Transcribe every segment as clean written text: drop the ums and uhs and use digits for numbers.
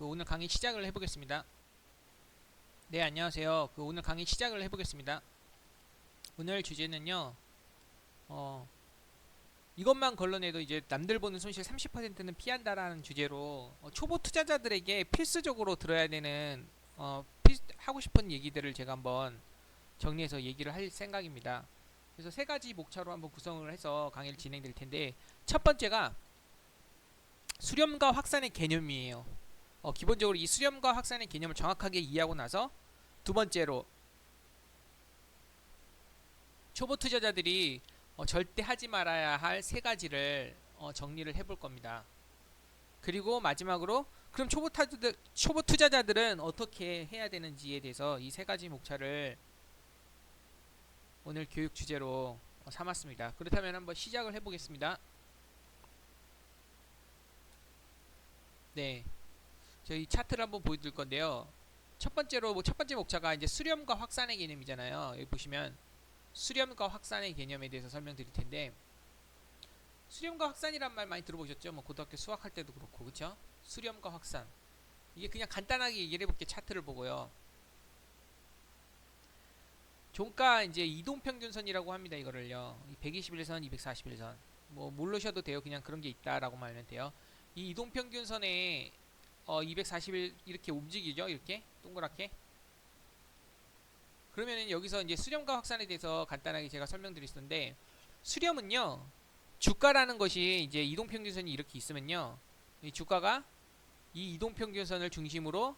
오늘 강의 시작을 해보겠습니다. 네, 안녕하세요. 오늘 강의 시작을 해보겠습니다. 오늘 주제는요, 어, 이것만 걸러내도 이제 남들 보는 손실 30%는 피한다라는 주제로 초보 투자자들에게 필수적으로 들어야 되는 하고 싶은 얘기들을 제가 한번 정리해서 얘기를 할 생각입니다. 그래서 세 가지 목차로 한번 구성을 해서 강의를 진행될 텐데, 첫 번째가 수렴과 확산의 개념이에요. 기본적으로 이 수렴과 확산의 개념을 정확하게 이해하고 나서 두 번째로 초보 투자자들이 절대 하지 말아야 할 세 가지를 정리를 해볼 겁니다. 그리고 마지막으로 그럼 초보 투자자들은 어떻게 해야 되는지에 대해서 이 세 가지 목차를 오늘 교육 주제로 삼았습니다. 그렇다면 한번 시작을 해보겠습니다. 네, 저희 차트를 한번 보여드릴 건데요. 첫 번째 목차가 이제 수렴과 확산의 개념이잖아요. 여기 보시면 수렴과 확산의 개념에 대해서 설명드릴 텐데, 수렴과 확산이란 말 많이 들어보셨죠? 뭐 고등학교 수학할 때도 그렇고, 그쵸? 수렴과 확산. 이게 그냥 간단하게 얘기를 해볼게요. 차트를 보고요. 종가 이제 이동평균선이라고 합니다. 이거를요. 121선, 241선. 뭐 모르셔도 돼요. 그냥 그런 게 있다라고 말하면 돼요. 이 이동평균선에 241 이렇게 움직이죠. 이렇게 동그랗게. 그러면은 여기서 이제 수렴과 확산에 대해서 간단하게 제가 설명드릴 텐데, 수렴은요, 주가라는 것이 이제 이동평균선이 이렇게 있으면요, 이 주가가 이 이동평균선을 중심으로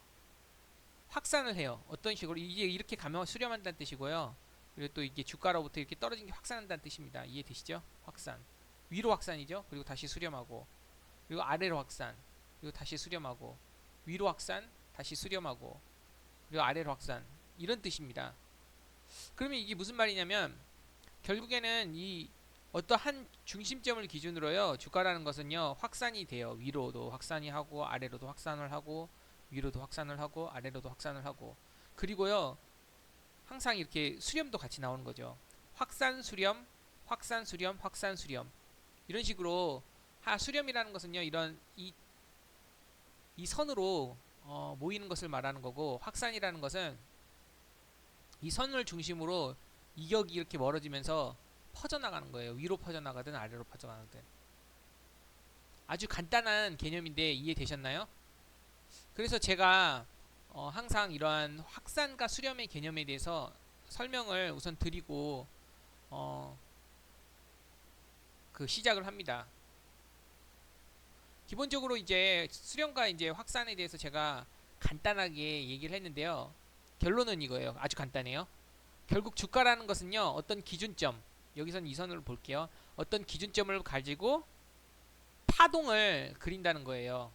확산을 해요. 어떤 식으로 이게 이렇게 가면 수렴한다는 뜻이고요. 그리고 또 이게 주가로부터 이렇게 떨어진 게 확산한다는 뜻입니다. 이해되시죠? 확산. 위로 확산이죠. 그리고 다시 수렴하고, 그리고 아래로 확산, 그리고 다시 수렴하고, 위로 확산, 다시 수렴하고, 그리고 아래로 확산. 이런 뜻입니다. 그러면 이게 무슨 말이냐면 결국에는 이 어떠한 중심점을 기준으로요, 주가라는 것은요 확산이 돼요. 위로도 확산이 하고 아래로도 확산을 하고 위로도 확산을 하고 아래로도 확산을 하고, 그리고요 항상 이렇게 수렴도 같이 나오는 거죠. 확산 수렴, 확산 수렴, 확산 수렴, 이런 식으로 수렴이라는 것은요 이런 이 선으로 모이는 것을 말하는 거고, 확산이라는 것은 이 선을 중심으로 이격이 이렇게 멀어지면서 퍼져나가는 거예요. 위로 퍼져나가든 아래로 퍼져나가든. 아주 간단한 개념인데 이해되셨나요? 그래서 제가 항상 이러한 확산과 수렴의 개념에 대해서 설명을 우선 드리고 어, 시작을 합니다. 기본적으로 이제 수렴과 이제 확산에 대해서 제가 간단하게 얘기를 했는데요. 결론은 이거예요. 아주 간단해요. 결국 주가라는 것은요, 어떤 기준점, 여기선 이 선으로 볼게요. 어떤 기준점을 가지고 파동을 그린다는 거예요.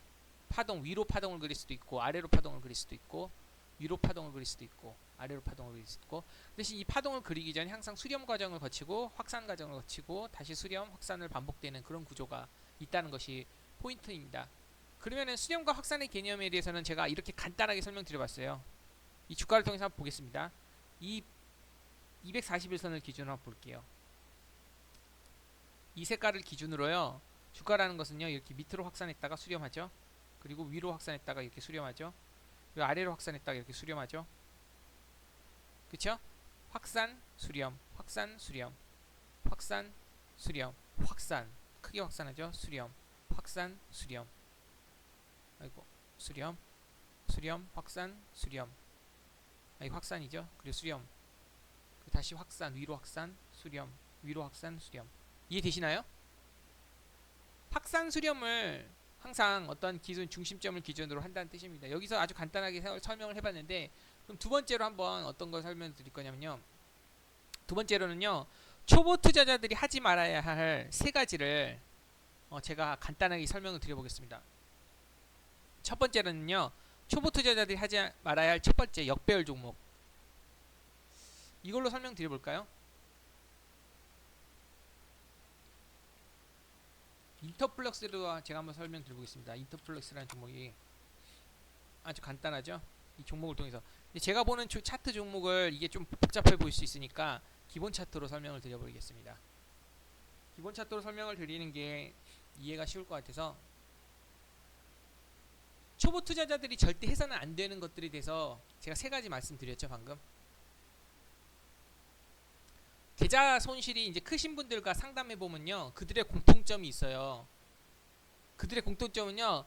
파동, 위로 파동을 그릴 수도 있고 아래로 파동을 그릴 수도 있고 위로 파동을 그릴 수도 있고 아래로 파동을 그릴 수도 있고, 대신 이 파동을 그리기 전에 항상 수렴 과정을 거치고 확산 과정을 거치고 다시 수렴, 확산을 반복되는 그런 구조가 있다는 것이 포인트입니다. 그러면은 수렴과 확산의 개념에 대해서는 제가 이렇게 간단하게 설명드려봤어요. 이 주가를 통해서 한번 보겠습니다. 이 241선을 기준으로 한번 볼게요. 이 색깔을 기준으로요, 주가라는 것은요 이렇게 밑으로 확산했다가 수렴하죠. 그리고 위로 확산했다가 이렇게 수렴하죠. 그리고 아래로 확산했다가 이렇게 수렴하죠. 그쵸? 확산 수렴, 확산 수렴, 확산 수렴, 확산, 크게 확산하죠. 수렴, 확산 수렴, 아이고, 수렴, 수렴, 확산 수렴, 확산이죠. 그리고 수렴, 그리고 다시 확산, 위로 확산 수렴, 위로 확산 수렴. 이해되시나요? 확산 수렴을 항상 어떤 기준 중심점을 기준으로 한다는 뜻입니다. 여기서 아주 간단하게 설명을 해봤는데, 그럼 두 번째로 한번 어떤 걸 설명드릴 거냐면요. 두 번째로는요, 초보 투자자들이 하지 말아야 할 세 가지를 제가 간단하게 설명을 드려보겠습니다. 첫 번째로는요, 초보 투자자들이 하지 말아야 할 첫 번째 역배열 종목. 이걸로 설명드려볼까요? 인터플럭스로 제가 한번 설명드려보겠습니다. 인터플럭스라는 종목이 아주 간단하죠. 이 종목을 통해서 제가 보는 차트 종목을 이게 좀 복잡해 보일 수 있으니까 기본 차트로 설명을 드려보겠습니다. 기본 차트로 설명을 드리는 게 이해가 쉬울 것 같아서, 초보 투자자들이 절대 해서는 안 되는 것들에 대해서 제가 세 가지 말씀드렸죠 방금. 계좌 손실이 이제 크신 분들과 상담해 보면요, 그들의 공통점이 있어요. 그들의 공통점은요,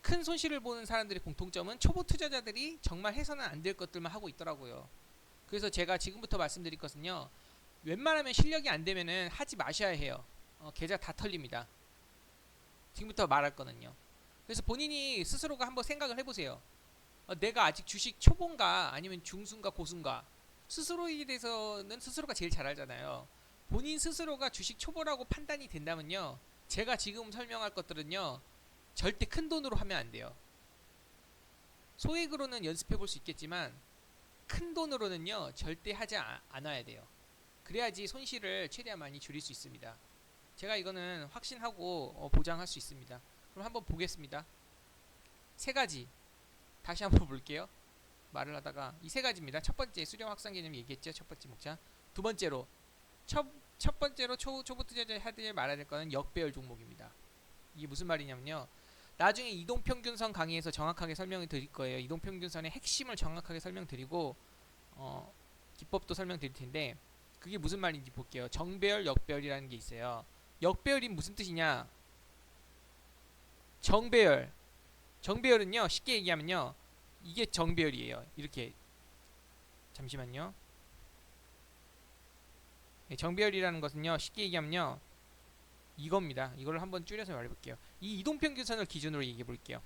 큰 손실을 보는 사람들의 공통점은 초보 투자자들이 정말 해서는 안 될 것들만 하고 있더라고요. 그래서 제가 지금부터 말씀드릴 것은요, 웬만하면 실력이 안 되면은 하지 마셔야 해요. 계좌 다 털립니다. 지금부터 말할 거는요. 그래서 본인이 스스로가 한번 생각을 해보세요. 내가 아직 주식 초보인가 아니면 중순가 고순가. 스스로에 대해서는 스스로가 제일 잘 알잖아요. 본인 스스로가 주식 초보라고 판단이 된다면요, 제가 지금 설명할 것들은요 절대 큰 돈으로 하면 안 돼요. 소액으로는 연습해 볼 수 있겠지만 큰 돈으로는요 절대 하지 않아야 돼요. 그래야지 손실을 최대한 많이 줄일 수 있습니다. 제가 이거는 확신하고 보장할 수 있습니다. 그럼 한번 보겠습니다. 세 가지 다시 한번 볼게요. 말을 하다가 이 세 가지입니다. 첫 번째, 수령 확산 개념 얘기했죠. 첫 번째 목차. 두 번째로 첫 번째로 초보 투자자 해야 말아야 될 거는 역배열 종목입니다. 이게 무슨 말이냐면요, 나중에 이동평균선 강의에서 정확하게 설명을 드릴 거예요. 이동평균선의 핵심을 정확하게 설명드리고 기법도 설명드릴 텐데, 그게 무슨 말인지 볼게요. 정배열, 역배열이라는 게 있어요. 역배열이 무슨 뜻이냐? 정배열은요 쉽게 얘기하면요, 이게 정배열이에요. 이렇게, 잠시만요. 정배열이라는 것은요 쉽게 얘기하면요 이겁니다. 이걸 한번 줄여서 말해볼게요. 이 이동평균선을 기준으로 얘기해 볼게요.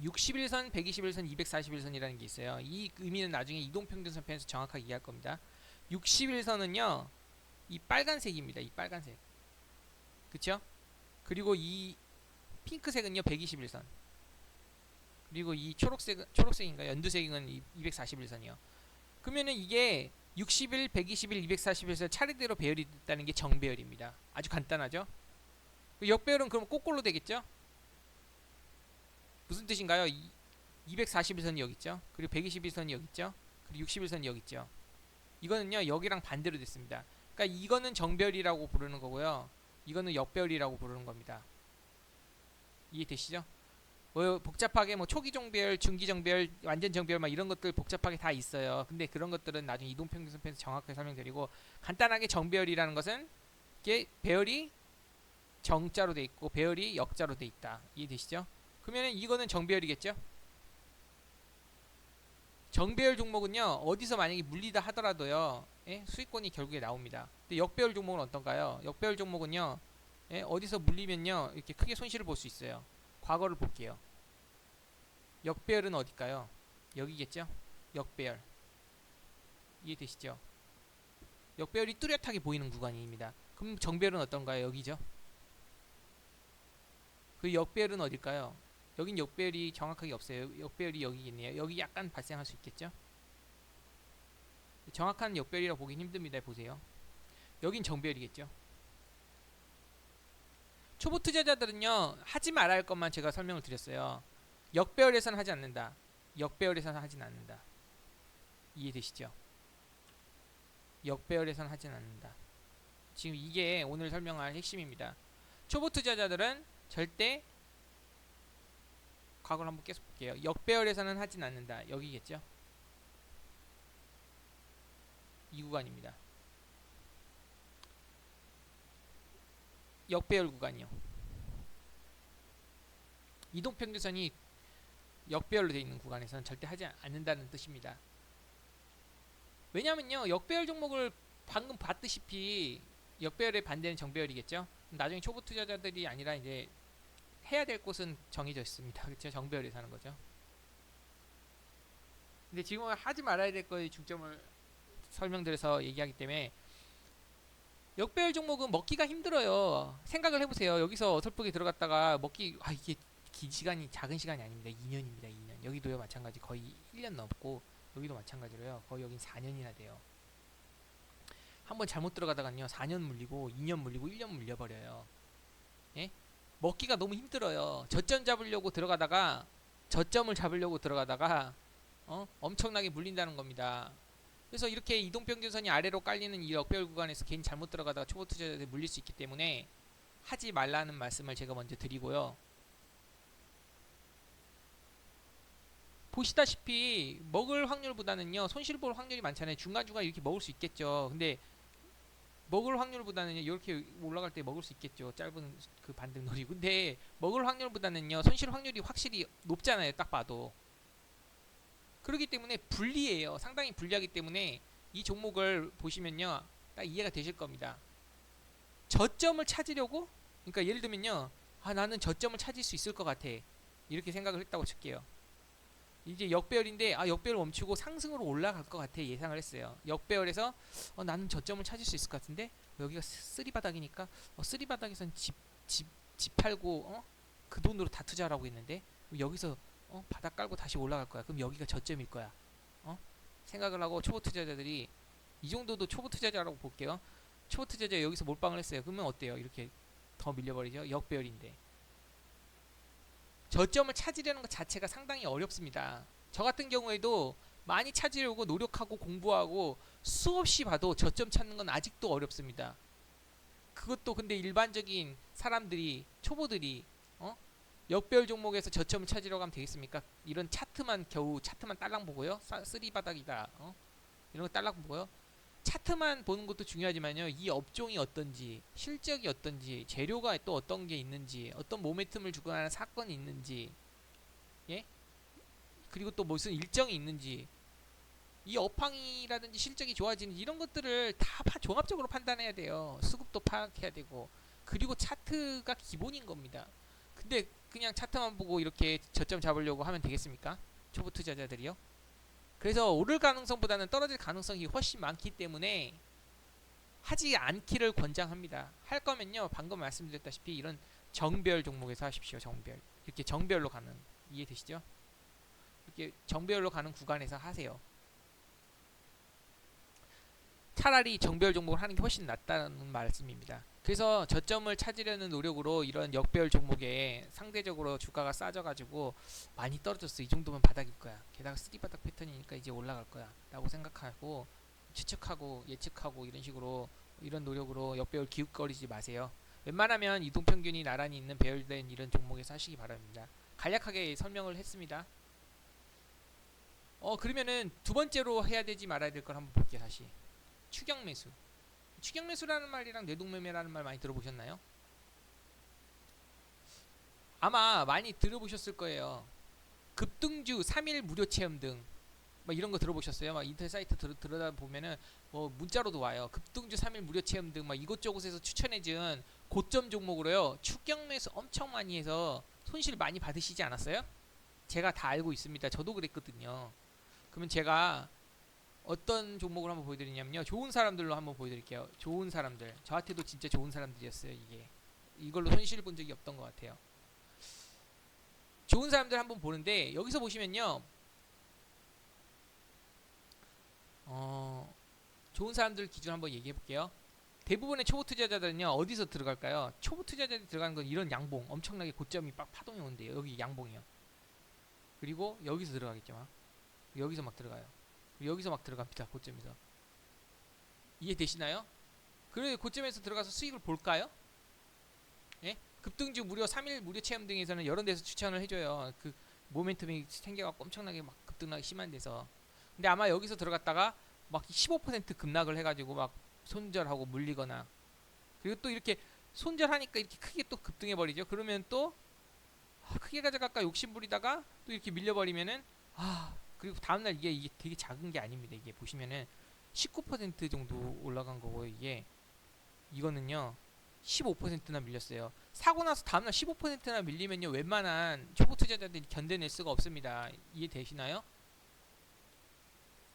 61선, 121선, 241선이라는 게 있어요. 이 의미는 나중에 이동평균선 편에서 정확하게 이해할 겁니다. 61선은요 이 빨간색입니다. 이 빨간색, 그쵸? 그리고 이 핑크색은요 121선, 그리고 이 초록색인가 연두색은 241선이요. 그러면은 이게 61, 121, 241선 차례대로 배열이 됐다는 게 정배열입니다. 아주 간단하죠? 역배열은 그럼 거꾸로 되겠죠? 무슨 뜻인가요? 241선이 여기 있죠. 그리고 121선이 여기 있죠. 그리고 61선이 여기 있죠. 이거는요 여기랑 반대로 됐습니다. 그러니까 이거는 정배열이라고 부르는 거고요, 이거는 역배열이라고 부르는 겁니다. 이해되시죠? 뭐 복잡하게 뭐 초기 정배열, 중기 정배열, 완전 정배열 막 이런 것들 복잡하게 다 있어요. 근데 그런 것들은 나중에 이동평균선 편에서 정확하게 설명드리고, 간단하게 정배열이라는 것은 이게 배열이 정자로 돼 있고 배열이 역자로 돼 있다. 이해되시죠? 그러면 이거는 정배열이겠죠? 정배열 종목은요 어디서 만약에 물리다 하더라도요, 예? 수익권이 결국에 나옵니다. 근데 역배열 종목은 어떤가요? 역배열 종목은요, 예? 어디서 물리면요 이렇게 크게 손실을 볼 수 있어요. 과거를 볼게요. 역배열은 어딜까요? 여기겠죠? 역배열. 이해되시죠? 역배열이 뚜렷하게 보이는 구간입니다. 그럼 정배열은 어떤가요? 여기죠? 그 역배열은 어딜까요? 여긴 역배열이 정확하게 없어요. 역배열이 여기겠네요. 여기 약간 발생할 수 있겠죠? 정확한 역배열이라고 보긴 힘듭니다. 보세요. 여긴 정배열이겠죠? 초보 투자자들은요 하지 말아야 할 것만 제가 설명을 드렸어요. 역배열에서는 하지 않는다, 역배열에서는 하진 않는다. 이해되시죠? 역배열에서는 하진 않는다. 지금 이게 오늘 설명할 핵심입니다. 초보 투자자들은 절대, 과거를 한번 계속 볼게요. 역배열에서는 하진 않는다. 여기겠죠? 이 구간입니다. 역배열 구간이요. 이동평균선이 역배열로 되어 있는 구간에서는 절대 하지 않는다는 뜻입니다. 왜냐면요 역배열 종목을 방금 봤듯이 역배열의 반대는 정배열이겠죠. 나중에 초보 투자자들이 아니라 이제 해야 될 곳은 정해져 있습니다. 그렇죠? 정배열에 사는 거죠. 근데 지금은 하지 말아야 될 거에 중점을 설명드려서 얘기하기 때문에, 역배열 종목은 먹기가 힘들어요. 생각을 해보세요. 여기서 어설프게 들어갔다가 먹기, 이게 긴 시간이 작은 시간이 아닙니다. 2년입니다. 2년. 여기도요 마찬가지 거의 1년 넘고, 여기도 마찬가지로요 거의 여긴 4년이나 돼요. 한번 잘못 들어가다가요 4년 물리고 2년 물리고 1년 물려버려요. 예? 먹기가 너무 힘들어요. 저점을 잡으려고 들어가다가 엄청나게 물린다는 겁니다. 그래서 이렇게 이동평균선이 아래로 깔리는 이 역배열 구간에서 괜히 잘못 들어가다가 초보 투자자들이 물릴 수 있기 때문에 하지 말라는 말씀을 제가 먼저 드리고요. 보시다시피 먹을 확률보다는요 손실 볼 확률이 많잖아요. 중간중간 이렇게 먹을 수 있겠죠. 근데 먹을 확률보다는요 이렇게 올라갈 때 먹을 수 있겠죠. 짧은 그 반등놀이. 근데 먹을 확률보다는요 손실 확률이 확실히 높잖아요. 딱 봐도. 그렇기 때문에 불리해요. 상당히 불리하기 때문에 이 종목을 보시면요 딱 이해가 되실 겁니다. 저점을 찾으려고, 그러니까 예를 들면요, 아 나는 저점을 찾을 수 있을 것 같아 이렇게 생각을 했다고 칠게요. 이제 역배열인데 아 역배열 멈추고 상승으로 올라갈 것 같아 예상을 했어요. 역배열에서 나는 저점을 찾을 수 있을 것 같은데 여기가 쓰리 바닥이니까 쓰리 바닥에선 집 팔고 그 돈으로 다 투자하라고 했는데 여기서 바닥 깔고 다시 올라갈 거야. 그럼 여기가 저점일 거야. 어? 생각을 하고 초보 투자자들이 이 정도도 초보 투자자라고 볼게요. 초보 투자자 여기서 몰빵을 했어요. 그러면 어때요? 이렇게 더 밀려버리죠. 역배열인데 저점을 찾으려는 것 자체가 상당히 어렵습니다. 저 같은 경우에도 많이 찾으려고 노력하고 공부하고 수없이 봐도 저점 찾는 건 아직도 어렵습니다. 그것도 근데 일반적인 사람들이 초보들이 역별 종목에서 저점을 찾으려고 하면 되겠습니까? 이런 차트만 겨우 차트만 딸랑 보고요. 쓰리 바닥이다. 이런 거 딸랑 보고요. 차트만 보는 것도 중요하지만요. 이 업종이 어떤지, 실적이 어떤지, 재료가 또 어떤 게 있는지, 어떤 모멘텀을 주고 하는 사건이 있는지, 예? 그리고 또 무슨 일정이 있는지, 이 업황이라든지 실적이 좋아지는지 이런 것들을 다 종합적으로 판단해야 돼요. 수급도 파악해야 되고, 그리고 차트가 기본인 겁니다. 근데 그냥 차트만 보고 이렇게 저점 잡으려고 하면 되겠습니까? 초보 투자자들이요. 그래서 오를 가능성보다는 떨어질 가능성이 훨씬 많기 때문에 하지 않기를 권장합니다. 할 거면요 방금 말씀드렸다시피 이런 정별 종목에서 하십시오. 정별 이렇게 정별로 가는, 이해되시죠? 이렇게 정별로 가는 구간에서 하세요. 차라리 정별 종목을 하는 게 훨씬 낫다는 말씀입니다. 그래서 저점을 찾으려는 노력으로 이런 역별 종목에 상대적으로 주가가 싸져가지고 많이 떨어졌어. 이 정도면 바닥일 거야. 게다가 쓰리 바닥 패턴이니까 이제 올라갈 거야. 라고 생각하고 추측하고 예측하고 이런 식으로 이런 노력으로 역배열 기웃거리지 마세요. 웬만하면 이동평균이 나란히 있는 배열된 이런 종목에서 하시기 바랍니다. 간략하게 설명을 했습니다. 그러면은 두 번째로 해야 되지 말아야 될 걸 한번 볼게요. 다시 추격 매수. 추격 매수라는 말이랑 뇌동매매라는 말 많이 들어보셨나요? 아마 많이 들어보셨을 거예요. 급등주 3일 무료 체험 등 막 이런 거 들어보셨어요? 막 인터넷 사이트 들어다 보면은 뭐 문자로도 와요. 급등주 3일 무료 체험 등 막 이곳저곳에서 추천해준 고점 종목으로요. 추격 매수 엄청 많이 해서 손실 많이 받으시지 않았어요? 제가 다 알고 있습니다. 저도 그랬거든요. 그러면 제가 어떤 종목을 한번 보여드리냐면요. 좋은 사람들로 한번 보여드릴게요. 좋은 사람들. 저한테도 진짜 좋은 사람들이었어요. 이게. 이걸로 손실 본 적이 없던 것 같아요. 좋은 사람들 한번 보는데 여기서 보시면요. 좋은 사람들 기준 한번 얘기해 볼게요. 대부분의 초보 투자자들은요. 어디서 들어갈까요? 초보 투자자들이 들어가는 건 이런 양봉. 엄청나게 고점이 막 파동이 오는데요. 여기 양봉이요. 그리고 여기서 들어가겠죠. 막. 여기서 막 들어가요. 여기서 막 들어갑니다. 고점에서. 이해되시나요? 그래 고점에서 들어가서 수익을 볼까요? 예? 급등주 무료 3일 무료 체험 등에서는 여러 데서 추천을 해줘요. 그 모멘텀이 생겨갖고 엄청나게 막 급등하기 심한 데서. 근데 아마 여기서 들어갔다가 막 15% 급락을 해가지고 막 손절하고 물리거나, 그리고 또 이렇게 손절하니까 이렇게 크게 또 급등해버리죠. 그러면 또 크게 가져갈까 욕심부리다가 또 이렇게 밀려버리면은 그리고 다음날 이게 되게 작은 게 아닙니다. 이게 보시면은 19% 정도 올라간 거고 이거는요 15%나 밀렸어요. 사고 나서 다음날 15%나 밀리면요 웬만한 초보 투자자들이 견뎌낼 수가 없습니다. 이해되시나요?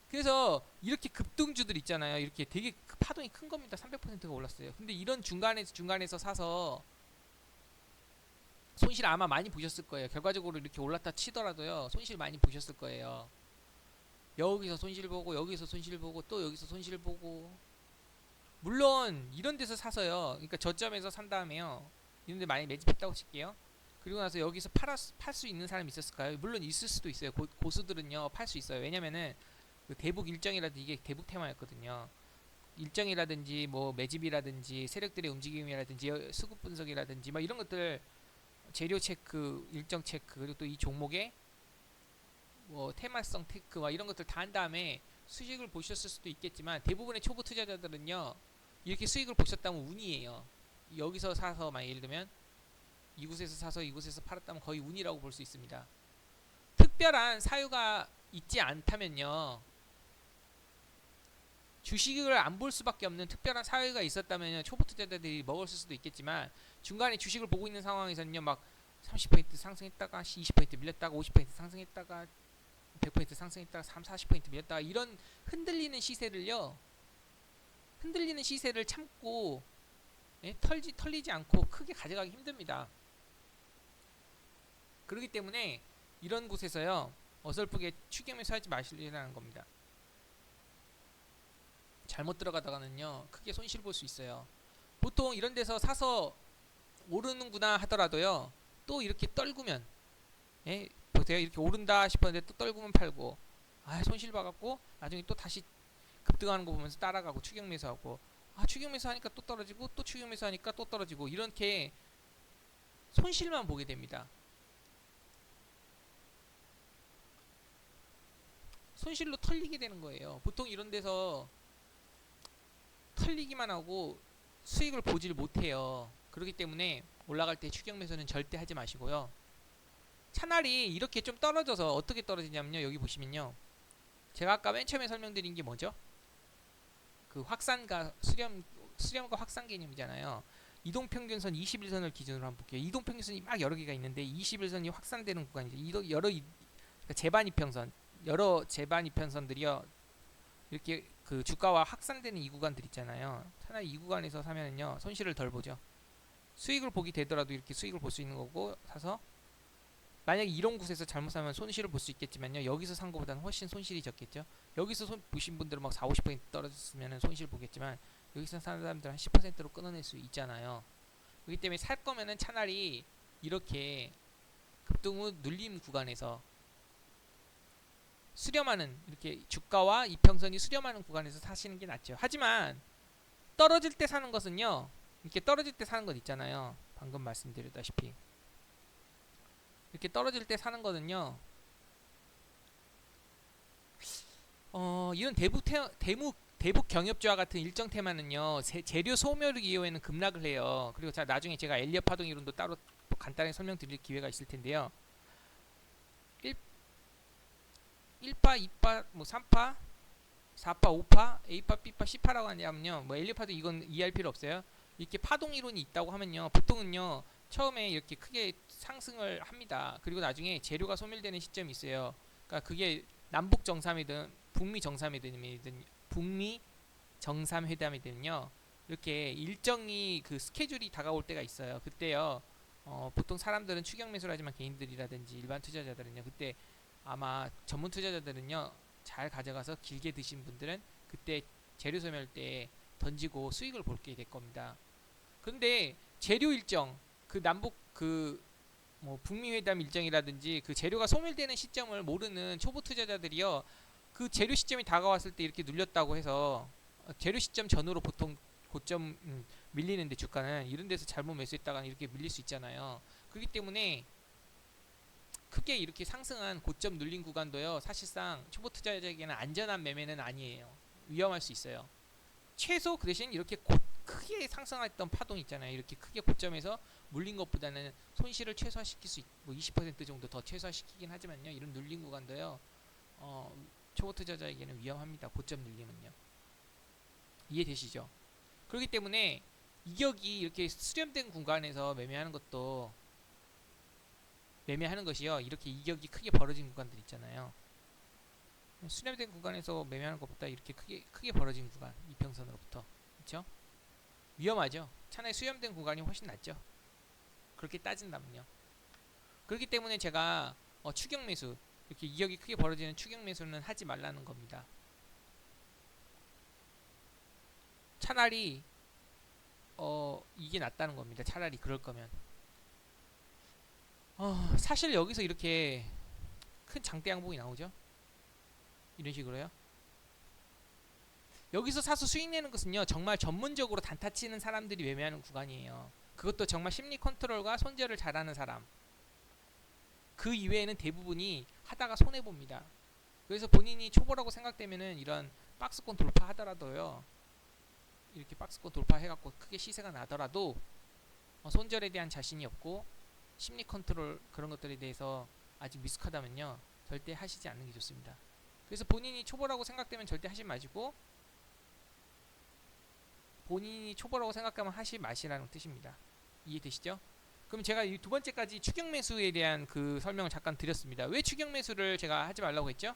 그래서 이렇게 급등주들 있잖아요. 이렇게 되게 파동이 큰 겁니다. 300%가 올랐어요. 근데 이런 중간에서 사서 손실 아마 많이 보셨을 거예요. 결과적으로 이렇게 올랐다 치더라도요 손실 많이 보셨을 거예요. 여기서 손실 보고 여기서 손실 보고 또 여기서 손실 보고. 물론 이런 데서 사서요, 그러니까 저점에서 산 다음에요 이런 데 많이 매집했다고 칠게요. 그리고 나서 여기서 팔 수 있는 사람이 있었을까요? 물론 있을 수도 있어요. 고수들은요 팔 수 있어요. 왜냐면은 그 대북 일정이라든지 이게 대북 테마였거든요. 일정이라든지 뭐 매집이라든지 세력들의 움직임이라든지 수급 분석이라든지 막 이런 것들, 재료 체크, 일정 체크, 그리고 또 이 종목의 뭐 테마성 테크와 이런 것들 다 한 다음에 수익을 보셨을 수도 있겠지만 대부분의 초보 투자자들은요 이렇게 수익을 보셨다면 운이에요. 여기서 사서 막 예를 들면 이곳에서 사서 이곳에서 팔았다면 거의 운이라고 볼 수 있습니다. 특별한 사유가 있지 않다면요 주식을 안 볼 수밖에 없는 특별한 사유가 있었다면 초보 투자자들이 먹었을 수도 있겠지만 중간에 주식을 보고 있는 상황에서는요 막 30% 상승했다가 20% 밀렸다가 50% 상승했다가 100% 상승했다가 3, 40% 밀렸다가 이런 흔들리는 시세를요 흔들리는 시세를 참고 예? 털리지 않고 크게 가져가기 힘듭니다. 그렇기 때문에 이런 곳에서요 어설프게 추격 매수하지 마시라는 겁니다. 잘못 들어가다가는요 크게 손실 볼 수 있어요. 보통 이런 데서 사서 오르는구나 하더라도요 또 이렇게 떨구면 예? 보세요 이렇게 오른다 싶었는데 또 떨구면 팔고 아 손실 봐갖고 나중에 또 다시 급등하는 거 보면서 따라가고 추격 매수하고 아 추격 매수하니까 또 떨어지고 또 추격 매수하니까 또 떨어지고 이렇게 손실만 보게 됩니다. 손실로 털리게 되는 거예요. 보통 이런 데서 털리기만 하고 수익을 보질 못해요. 그렇기 때문에 올라갈 때 추격 매수는 절대 하지 마시고요. 차라리 이렇게 좀 떨어져서 어떻게 떨어지냐면요. 여기 보시면요. 제가 아까 맨 처음에 설명드린 게 뭐죠? 그 확산과 수렴과 확산 개념이잖아요. 이동평균선 21선을 기준으로 한번 볼게요. 이동평균선이 막 여러 개가 있는데 21선이 확산되는 구간이죠. 그러니까 제반 이평선, 여러 제반 이평선들이요. 이렇게 그 주가와 확산되는 이 구간들 있잖아요. 차라리 이 구간에서 사면은요 손실을 덜 보죠. 수익을 보기 되더라도 이렇게 수익을 볼 수 있는 거고 사서 만약에 이런 곳에서 잘못 사면 손실을 볼 수 있겠지만요 여기서 산 것보다는 훨씬 손실이 적겠죠. 여기서 보신 분들은 막 4, 50% 떨어졌으면 손실 보겠지만 여기서 사는 사람들은 한 10%로 끊어낼 수 있잖아요. 그렇기 때문에 살 거면은 차라리 이렇게 급등 후 눌림 구간에서 수렴하는 이렇게 주가와 이평선이 수렴하는 구간에서 사시는 게 낫죠. 하지만 떨어질 때 사는 것은요 이렇게 떨어질 때 사는 것 있잖아요. 방금 말씀드렸다시피 이렇게 떨어질 때 사는 거는요 이런 대북 경협주와 같은 일정 테마는요 재료 소멸 이후에는 급락을 해요. 그리고 나중에 제가 엘리엇 파동 이론도 따로 간단히 설명드릴 기회가 있을 텐데요. 1파, 2파, 뭐 3파, 4파, 5파, A파, B파, C파라고 하냐면요. 뭐 엘리파도 이건 이해할 필요 없어요. 이렇게 파동 이론이 있다고 하면요. 보통은요. 처음에 이렇게 크게 상승을 합니다. 그리고 나중에 재료가 소멸되는 시점이 있어요. 그러니까 그게 남북 정상회담이든 북미 정상회담이든요. 이렇게 일정이 그 스케줄이 다가올 때가 있어요. 그때요. 보통 사람들은 추격 매수를 하지만 개인들이라든지 일반 투자자들은요. 그때 아마 전문 투자자들은요 잘 가져가서 길게 드신 분들은 그때 재료 소멸 때 던지고 수익을 볼게 될 겁니다. 근데 재료 일정 그 남북 그 뭐 북미 회담 일정이라든지 그 재료가 소멸되는 시점을 모르는 초보 투자자들이요 그 재료 시점이 다가왔을 때 이렇게 눌렸다고 해서 재료 시점 전후로 보통 고점 밀리는데 주가는 이런 데서 잘못 매수했다가 이렇게 밀릴 수 있잖아요. 그렇기 때문에 크게 이렇게 상승한 고점 눌린 구간도요 사실상 초보 투자자에게는 안전한 매매는 아니에요. 위험할 수 있어요. 최소 그 대신 이렇게 크게 상승했던 파동 있잖아요. 이렇게 크게 고점에서 물린 것보다는 손실을 최소화시킬 수 뭐 20% 정도 더 최소화시키긴 하지만요. 이런 눌린 구간도요 초보 투자자에게는 위험합니다. 고점 눌림은요. 이해되시죠? 그렇기 때문에 이격이 이렇게 수렴된 구간에서 매매하는 것이요. 이렇게 이격이 크게 벌어진 구간들 있잖아요. 수렴된 구간에서 매매하는 것보다 이렇게 크게 벌어진 구간, 이평선으로부터. 그렇죠? 위험하죠. 차라리 수렴된 구간이 훨씬 낫죠. 그렇게 따진다면요. 그렇기 때문에 제가 추격 매수, 이렇게 이격이 크게 벌어지는 추격 매수는 하지 말라는 겁니다. 차라리 이게 낫다는 겁니다. 차라리 그럴 거면. 사실 여기서 이렇게 큰 장대 양봉이 나오죠. 이런 식으로요. 여기서 사서 수익 내는 것은요 정말 전문적으로 단타 치는 사람들이 매매하는 구간이에요. 그것도 정말 심리 컨트롤과 손절을 잘하는 사람. 그 이외에는 대부분이 하다가 손해 봅니다. 그래서 본인이 초보라고 생각되면은 이런 박스권 돌파하더라도요, 이렇게 박스권 돌파해갖고 크게 시세가 나더라도 손절에 대한 자신이 없고 심리 컨트롤 그런 것들에 대해서 아직 미숙하다면요, 절대 하시지 않는 게 좋습니다. 그래서 본인이 초보라고 생각되면 절대 하지 마시고, 본인이 초보라고 생각하면 하지 마시라는 뜻입니다. 이해되시죠? 그럼 제가 이 두 번째까지 추격 매수에 대한 그 설명을 잠깐 드렸습니다. 왜 추격 매수를 제가 하지 말라고 했죠?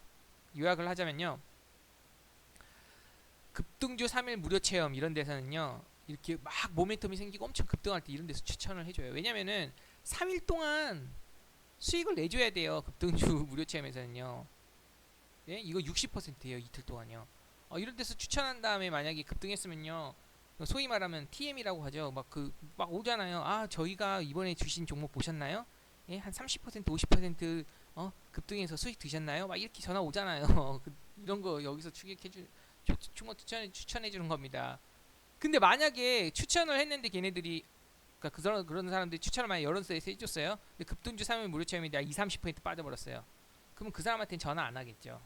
요약을 하자면요, 급등주 3일 무료 체험 이런 데서는요, 이렇게 막 모멘텀이 생기고 엄청 급등할 때 이런 데서 추천을 해줘요. 왜냐면은 3일 동안 수익을 내줘야 돼요. 급등주 무료 체험에서는요. 예? 이거 60%예요. 이틀 동안요. 이런 데서 추천한 다음에 만약에 급등했으면요, 소위 말하면 TM이라고 하죠. 막 오잖아요. 아, 저희가 이번에 주신 종목 보셨나요? 예, 한 30% 50% 급등해서 수익 드셨나요? 막 이렇게 전화 오잖아요. 이런 거 여기서 추천해 주는 겁니다. 근데 만약에 추천을 했는데 걔네들이, 그러니까 그런 사람들이 추천을 많이 여러 사이트에서 해줬어요. 근데 급등주 3일 무료 체험인데 20-30% 빠져버렸어요. 그러면 그 사람한테는 전화 안 하겠죠.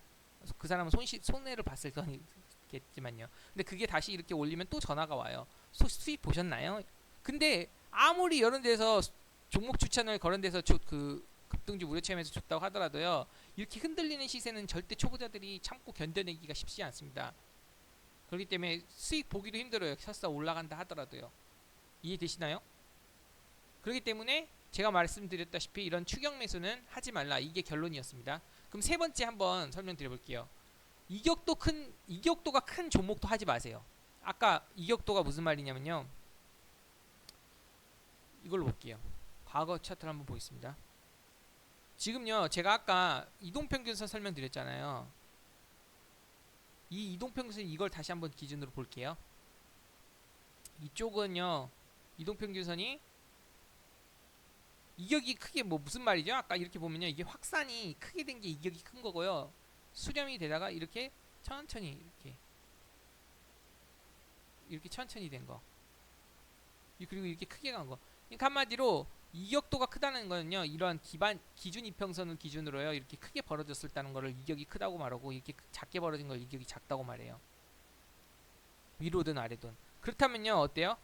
그 사람은 손해를 봤을 거겠지만요. 근데 그게 다시 이렇게 올리면 또 전화가 와요. 수익 보셨나요? 근데 아무리 이런 데서 종목 추천을 그런 데서 그 급등주 무료 체험에서 줬다고 하더라도요, 이렇게 흔들리는 시세는 절대 초보자들이 참고 견뎌내기가 쉽지 않습니다. 그렇기 때문에 수익 보기도 힘들어요. 설사 올라간다 하더라도요. 이해되시나요? 그렇기 때문에 제가 말씀드렸다시피 이런 추격 매수는 하지 말라, 이게 결론이었습니다. 그럼 세 번째 한번 설명드려 볼게요. 이격도가 큰 종목도 하지 마세요. 아까 이격도가 무슨 말이냐면요, 이걸로 볼게요. 과거 차트를 한번 보겠습니다. 지금요, 제가 아까 이동평균선 설명드렸잖아요. 이 이동평균선, 이걸 다시 한번 기준으로 볼게요. 이쪽은요, 이동평균선이 이격이 크게, 무슨 말이죠? 아까 이렇게 보면요, 이게 확산이 크게 된 게 이격이 큰 거고요, 수렴이 되다가 이렇게 천천히 이렇게 천천히 된 거, 그리고 이렇게 크게 간 거. 그러니까 한마디로 이격도가 크다는 거는요, 이러한 기준 이평선을 기준으로요, 이렇게 크게 벌어졌을 때는 거를 이격이 크다고 말하고, 이렇게 작게 벌어진 걸 이격이 작다고 말해요. 위로든 아래든. 그렇다면요, 어때요?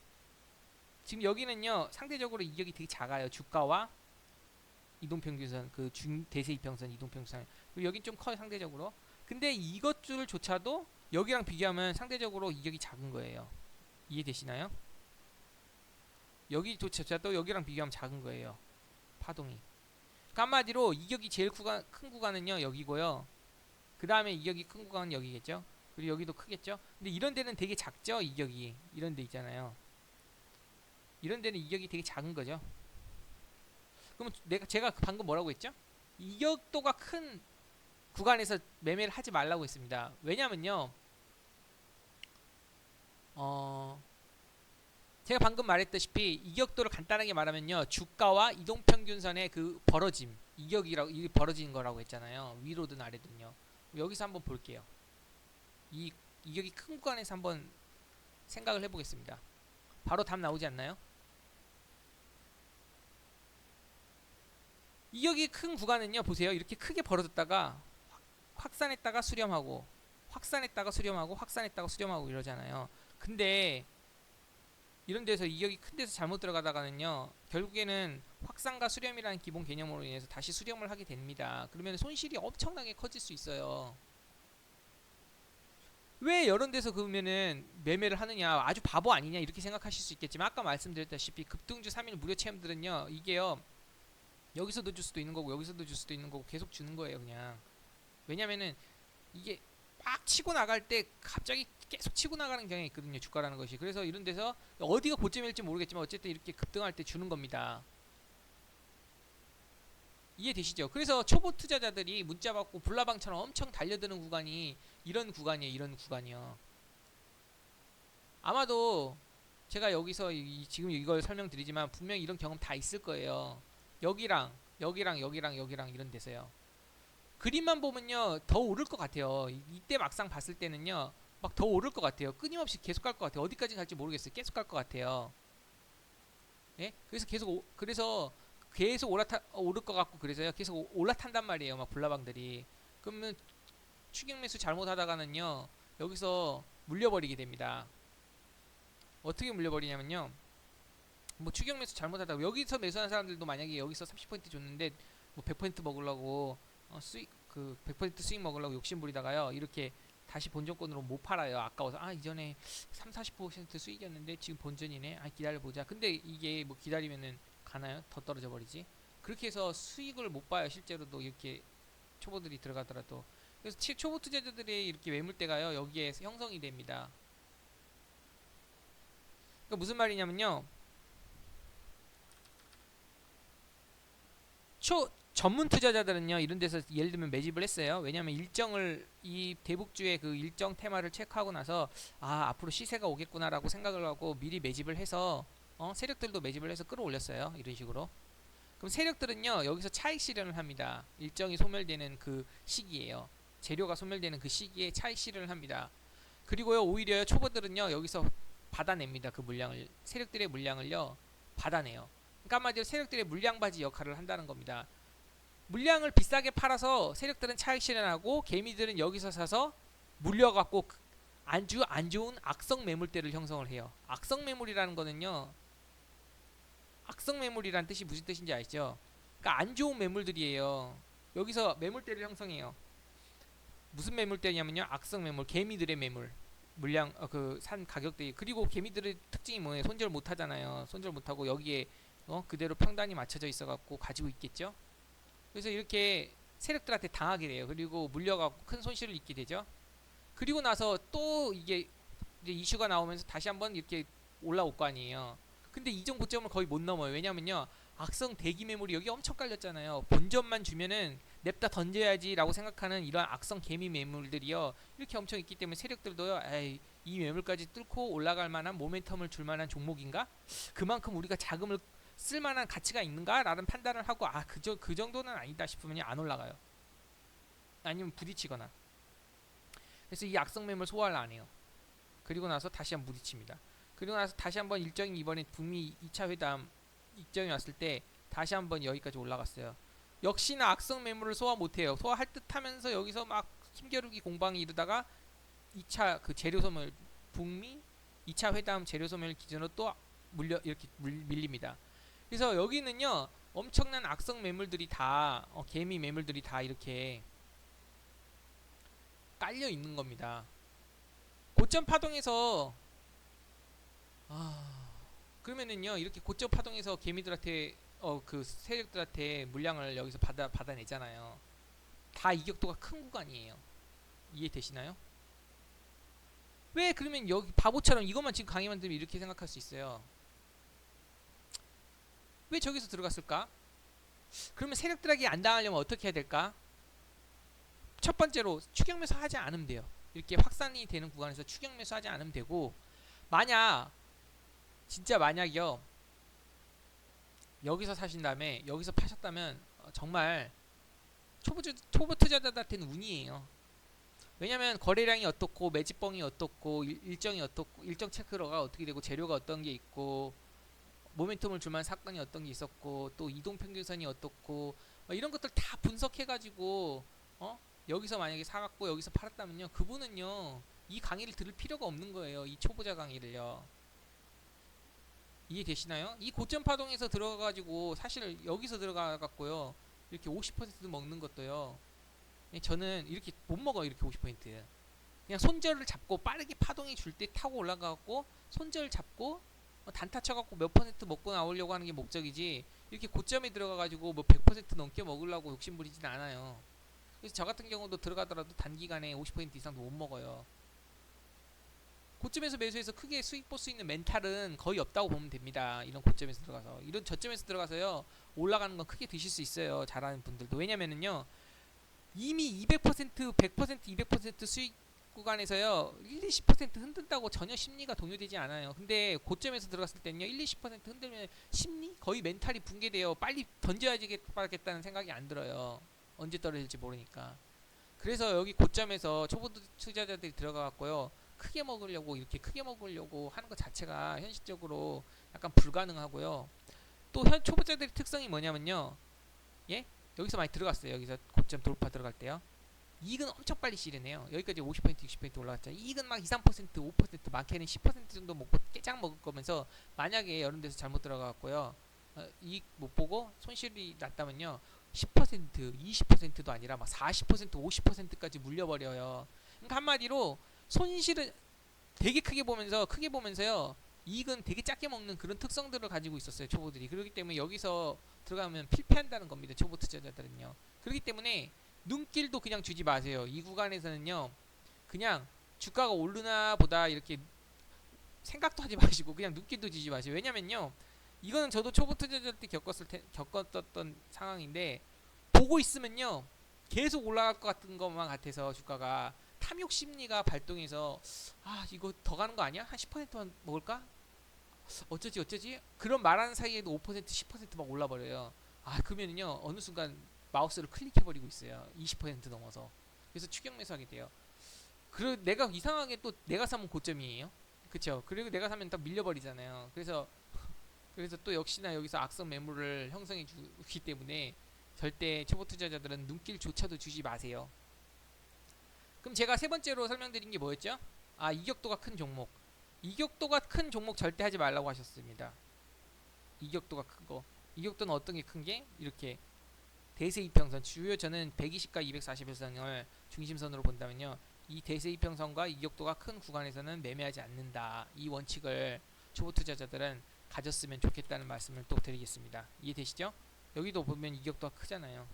지금 여기는요, 상대적으로 이격이 되게 작아요. 주가와 이동평균선, 그 대세 이평선, 이동평균선. 그리고 여긴 좀 커요, 상대적으로. 근데 이것들조차도 여기랑 비교하면 상대적으로 이격이 작은 거예요. 이해되시나요? 여기조차도 여기랑 비교하면 작은 거예요, 파동이. 그러니까 한마디로 이격이 제일 큰 구간은요, 여기고요. 그 다음에 이격이 큰 구간은 여기겠죠. 그리고 여기도 크겠죠. 근데 이런 데는 되게 작죠, 이격이. 이런 데 있잖아요. 이런 데는 이격이 되게 작은 거죠. 그럼 제가 방금 뭐라고 했죠? 이격도가 큰 구간에서 매매를 하지 말라고 했습니다. 왜냐면요, 제가 방금 말했다시피 이격도를 간단하게 말하면요, 주가와 이동평균선의 그 벌어짐, 이게 벌어지는 거라고 했잖아요. 위로든 아래든요. 여기서 한번 볼게요. 이 이격이 큰 구간에서 한번 생각을 해보겠습니다. 바로 답 나오지 않나요? 이격이 큰 구간은요, 보세요. 이렇게 크게 벌어졌다가 확산했다가 수렴하고, 확산했다가 수렴하고, 확산했다가 수렴하고 이러잖아요. 근데 이런 데서 이격이 큰 데서 잘못 들어가다가는요, 결국에는 확산과 수렴이라는 기본 개념으로 인해서 다시 수렴을 하게 됩니다. 그러면 손실이 엄청나게 커질 수 있어요. 왜 이런 데서 그러면은 매매를 하느냐, 아주 바보 아니냐 이렇게 생각하실 수 있겠지만, 아까 말씀드렸다시피 급등주 3일 무료 체험들은요, 이게요, 여기서도 줄 수도 있는 거고 여기서도 줄 수도 있는 거고 계속 주는 거예요, 그냥. 왜냐면은 이게 막 치고 나갈 때 갑자기 계속 치고 나가는 경향이 있거든요, 주가라는 것이. 그래서 이런 데서 어디가 고점일지 모르겠지만 어쨌든 이렇게 급등할 때 주는 겁니다. 이해되시죠? 그래서 초보 투자자들이 문자 받고 불나방처럼 엄청 달려드는 구간이 이런 구간이에요, 이런 구간이요. 아마도 제가 여기서 지금 이걸 설명드리지만 분명히 이런 경험 다 있을 거예요. 여기랑 여기랑 이런 데서요. 그림만 보면요, 더 오를 것 같아요. 이때 막상 봤을 때는요, 막 더 오를 것 같아요. 끊임없이 계속 갈 것 같아요. 어디까지 갈지 모르겠어요. 계속 갈 것 같아요. 예? 그래서 계속 오를 것 같고 그래서요. 계속 올라탄단 말이에요. 막 불나방들이. 그러면 추격 매수 잘못하다가는요. 여기서 물려버리게 됩니다. 어떻게 물려버리냐면요. 뭐 추격 매수 잘못하다가 여기서 매수하는 사람들도 만약에 여기서 30% 줬는데 뭐 100% 먹으려고 수익 그 100% 수익 먹으려고 욕심 부리다가요. 이렇게 다시 본전권으로 못 팔아요. 아까워서 이전에 3, 40% 수익이었는데 지금 본전이네. 기다려 보자. 근데 이게 뭐 기다리면은 가나요? 더 떨어져 버리지. 그렇게 해서 수익을 못 봐요. 실제로도 이렇게 초보들이 들어가더라도. 그래서 초보 투자자들의 이렇게 매물대가요. 여기에 형성이 됩니다. 그러니까 무슨 말이냐면요. 전문 투자자들은요 이런 데서 예를 들면 매집을 했어요. 왜냐하면 일정을 이 대북주의 그 일정 테마를 체크하고 나서 앞으로 시세가 오겠구나라고 생각을 하고 미리 매집을 해서 세력들도 매집을 해서 끌어올렸어요. 이런 식으로. 그럼 세력들은요 여기서 차익 실현을 합니다. 일정이 소멸되는 그 시기예요. 재료가 소멸되는 그 시기에 차익 실현을 합니다. 그리고요 오히려 초보들은요 여기서 받아냅니다. 그 물량을 세력들의 물량을요 받아내요. 그러니까 한마디로 세력들의 물량바지 역할을 한다는 겁니다. 물량을 비싸게 팔아서 세력들은 차익 실현하고 개미들은 여기서 사서 물려갖고 아주 안 좋은 악성 매물대를 형성을 해요. 악성 매물이라는 거는요. 악성 매물이란 뜻이 무슨 뜻인지 아시죠? 그러니까 안 좋은 매물들이에요. 여기서 매물대를 형성해요. 무슨 매물대냐면요. 악성 매물, 개미들의 매물. 물량 그 산 가격대이 그리고 개미들의 특징이 뭐예요? 손절 못 하잖아요. 손절 못 하고 여기에 그대로 평단이 맞춰져 있어 갖고 가지고 있겠죠? 그래서 이렇게 세력들한테 당하게 돼요. 그리고 물려갖고 큰 손실을 입게 되죠. 그리고 나서 또 이게 이제 이슈가 나오면서 다시 한번 이렇게 올라올 거 아니에요. 근데 이전 고점을 거의 못 넘어요. 왜냐면요. 악성 대기 매물이 여기 엄청 깔렸잖아요. 본전만 주면은 냅다 던져야지라고 생각하는 이런 악성 개미 매물들이요. 이렇게 엄청 있기 때문에 세력들도요. 에이, 이 매물까지 뚫고 올라갈 만한 모멘텀을 줄 만한 종목인가? 그만큼 우리가 자금을 쓸만한 가치가 있는가라는 판단을 하고 그 정도는 아니다 싶으면 안 올라가요. 아니면 부딪히거나. 그래서 이 악성 매물 소화를 안 해요. 그리고 나서 다시 한번 부딪힙니다. 그리고 나서 다시 한번 일정이 이번에 북미 2차 회담 일정이 왔을 때 다시 한번 여기까지 올라갔어요. 역시나 악성 매물을 소화 못해요. 소화할 듯하면서 여기서 막 힘겨루기 공방이 이르다가 2차 그 재료 소멸 북미 2차 회담 재료 소멸 기준으로 또 이렇게 밀립니다. 그래서 여기는요 엄청난 악성 매물들이 다 개미 매물들이 다 이렇게 깔려 있는 겁니다. 고점 파동에서 그러면은요 이렇게 고점 파동에서 개미들한테 그 세력들한테 물량을 여기서 받아내잖아요. 다 이격도가 큰 구간이에요. 이해되시나요? 왜 그러면 여기 바보처럼 이것만 지금 강의만 들으면 이렇게 생각할 수 있어요. 왜 저기서 들어갔을까? 그러면 세력들에게 안 당하려면 어떻게 해야 될까? 첫 번째로 추격 매수 하지 않으면 돼요. 이렇게 확산이 되는 구간에서 추격 매수 하지 않으면 되고 진짜 만약이요 여기서 사신 다음에 여기서 파셨다면 정말 초보 투자자들한테는 운이에요. 왜냐면 거래량이 어떻고 매집봉이 어떻고 일정이 어떻고 일정 체크로가 어떻게 되고 재료가 어떤 게 있고 모멘텀을 줄만한 사건이 어떤 게 있었고 또 이동평균선이 어떻고 이런 것들 다 분석해가지고 여기서 만약에 사갖고 여기서 팔았다면요 그분은요 이 강의를 들을 필요가 없는 거예요. 이 초보자 강의를요. 이해되시나요? 이 고점 파동에서 들어가가지고 사실 여기서 들어가갖고요 이렇게 50% 먹는 것도요 저는 이렇게 못 먹어요. 이렇게 50% 그냥 손절을 잡고 빠르게 파동이 줄 때 타고 올라가갖고 손절 잡고 단타 쳐갖고 몇 퍼센트 먹고 나오려고 하는 게 목적이지 이렇게 고점에 들어가가지고 뭐 100% 넘게 먹으려고 욕심부리진 않아요. 그래서 저 같은 경우도 들어가더라도 단기간에 50% 이상도 못 먹어요. 고점에서 매수해서 크게 수익 볼 수 있는 멘탈은 거의 없다고 보면 됩니다. 이런 고점에서 들어가서 이런 저점에서 들어가서요 올라가는 건 크게 드실 수 있어요. 잘하는 분들도. 왜냐면은요 이미 200% 100% 200% 수익 구간에서요 1, 20% 흔든다고 전혀 심리가 동요되지 않아요. 근데 고점에서 들어갔을 때는요 1, 20% 흔들면 심리 거의 멘탈이 붕괴돼요. 빨리 던져야겠다는 생각이 안 들어요. 언제 떨어질지 모르니까. 그래서 여기 고점에서 초보 투자자들이 들어가갖고요 크게 먹으려고 이렇게 크게 먹으려고 하는 것 자체가 현실적으로 약간 불가능하고요. 또 초보자들의 특성이 뭐냐면요. 예? 여기서 많이 들어갔어요. 여기서 고점 돌파 들어갈 때요. 이익은 엄청 빨리 실현해요. 여기까지 50% 60% 올라갔잖아요. 이익은 막 2, 3% 5% 많게는 10% 정도 먹고 깨작 먹을 거면서 만약에 여러 데서 잘못 들어갔고요. 이익 못 보고 손실이 났다면요. 10% 20%도 아니라 막 40% 50%까지 물려버려요. 그러니까 한마디로 손실은 되게 크게 보면서요. 이익은 되게 작게 먹는 그런 특성들을 가지고 있었어요. 초보들이. 그렇기 때문에 여기서 들어가면 필패한다는 겁니다. 초보 투자자들은요. 그렇기 때문에 눈길도 그냥 주지 마세요. 이 구간에서는요. 그냥 주가가 오르나 보다 이렇게 생각도 하지 마시고 그냥 눈길도 주지 마세요. 왜냐면요. 이거는 저도 초보 투자자 때 겪었던 상황인데 보고 있으면요. 계속 올라갈 것 같은 것만 같아서 주가가 탐욕 심리가 발동해서 이거 더 가는 거 아니야? 한 10%만 먹을까? 어쩌지 그런 말하는 사이에도 5% 10%막 올라버려요. 그러면요 어느 순간 마우스를 클릭해버리고 있어요. 20% 넘어서. 그래서 추격 매수하게 돼요. 그리고 내가 이상하게 또 내가 사면 고점이에요. 그쵸? 그리고 내가 사면 또 밀려버리잖아요. 그래서 또 역시나 여기서 악성 매물을 형성해 주기 때문에 절대 초보 투자자들은 눈길조차도 주지 마세요. 그럼 제가 세 번째로 설명드린 게 뭐였죠? 이격도가 큰 종목. 이격도가 큰 종목 절대 하지 말라고 하셨습니다. 이격도가 큰 거. 이격도는 어떤 게 큰 게? 이렇게 대세 이평선 주요 저는 120과 241선을 중심선으로 본다면요. 이 대세 이평선과 이격도가 큰 구간에서는 매매하지 않는다. 이 원칙을 초보 투자자들은 가졌으면 좋겠다는 말씀을 또 드리겠습니다. 이해되시죠? 여기도 보면 이격도가 크잖아요.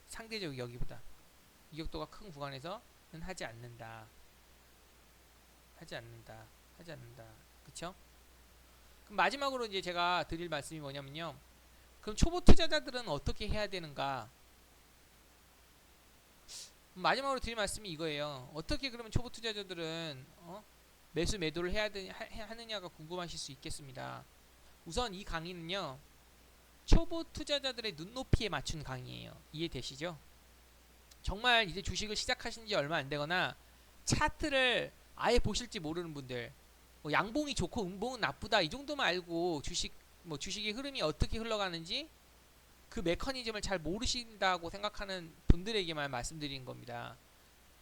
상대적으로 여기보다 이격도가 큰 구간에서는 하지 않는다. 하지 않는다. 그쵸? 그럼 마지막으로 이제 제가 드릴 말씀이 뭐냐면요. 그럼 초보 투자자들은 어떻게 해야 되는가? 마지막으로 드릴 말씀이 이거예요. 어떻게 그러면 초보 투자자들은 매수 매도를 하느냐가 궁금하실 수 있겠습니다. 우선 이 강의는요. 초보 투자자들의 눈높이에 맞춘 강의예요. 이해되시죠? 정말 이제 주식을 시작하신 지 얼마 안 되거나 차트를 아예 보실지 모르는 분들, 양봉이 좋고 음봉은 나쁘다 이 정도만 알고 주식의 흐름이 어떻게 흘러가는지 그 메커니즘을 잘 모르신다고 생각하는 분들에게만 말씀드리는 겁니다.